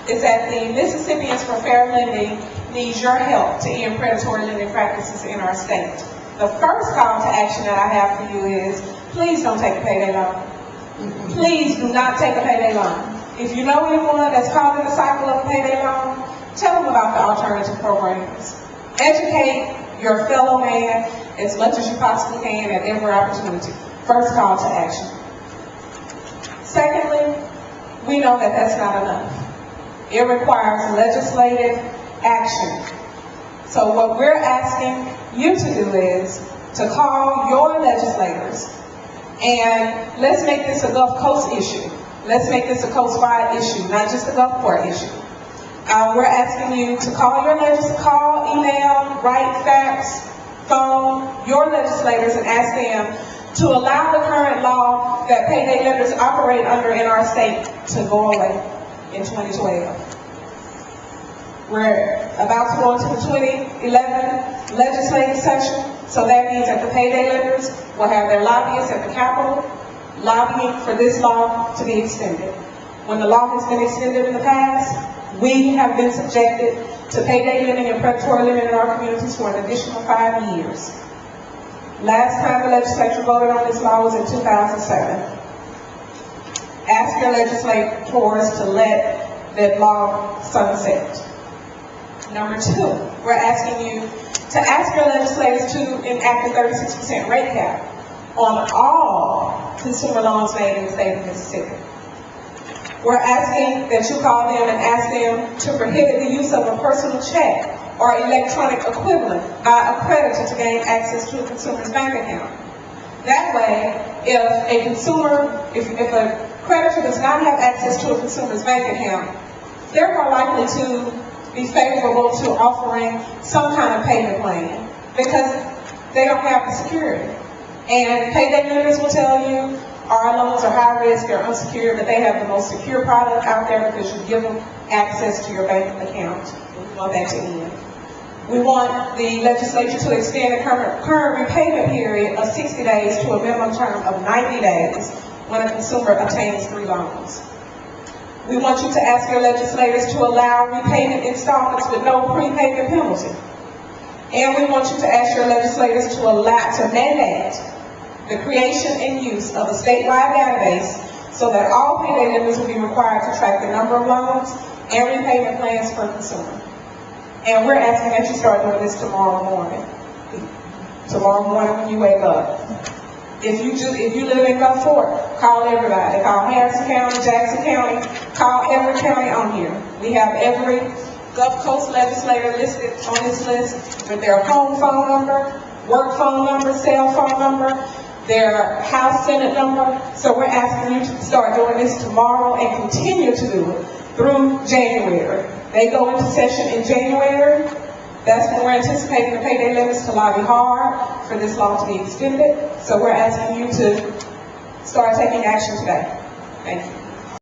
is that the Mississippians for Fair Lending needs your help to end predatory lending practices in our state. The first call to action that I have for you is, please don't take a payday loan. Please do not take a payday loan. If you know anyone that's caught in the cycle of a payday loan, tell them about the alternative programs. Educate your fellow man as much as you possibly can at every opportunity. First call to action. Secondly, we know that that's not enough. It requires legislative action. So what we're asking you to do is to call your legislators, and let's make this a Gulf Coast issue. Let's make this a coast-wide issue, not just a Gulfport issue. We're asking you to call your call, email, write, fax, phone your legislators and ask them to allow the current law that payday lenders operate under in our state to go away in 2012. We're about to go into the 2011 legislative session, so that means that the payday lenders will have their lobbyists at the Capitol lobbying for this law to be extended. When the law has been extended in the past, we have been subjected to payday lending and predatory lending in our communities for an additional 5 years. Last time the legislature voted on this law was in 2007. Ask your legislators to let that law sunset. Number two, we're asking you to ask your legislators to enact a 36% rate cap on all consumer loans made in the state of Mississippi. We're asking that you call them and ask them to prohibit the use of a personal check or electronic equivalent by a creditor to gain access to a consumer's bank account. That way, if a creditor does not have access to a consumer's bank account, they're more likely to be favorable to offering some kind of payment plan because they don't have the security. And payday lenders will tell you our loans are high risk, they're unsecured, but they have the most secure product out there because you give them access to your bank account. We want that to end. We want the legislature to extend the current repayment period of 60 days to a minimum term of 90 days when a consumer obtains 3 loans. We want you to ask your legislators to allow repayment installments with no prepayment penalty. And we want you to ask your legislators to mandate the creation and use of a statewide database so that all payday lenders will be required to track the number of loans and repayment plans per consumer. And we're asking that you start doing this tomorrow morning. Tomorrow morning when you wake up. If you live in Gulfport, call everybody. Call Harrison County, Jackson County, call every county on here. We have every Gulf Coast legislator listed on this list with their home phone number, work phone number, cell phone number, their House Senate number. So we're asking you to start doing this tomorrow and continue to do it through January. They go into session in January. That's when we're anticipating the payday lenders to lobby hard for this law to be extended. So we're asking you to start taking action today. Thank you.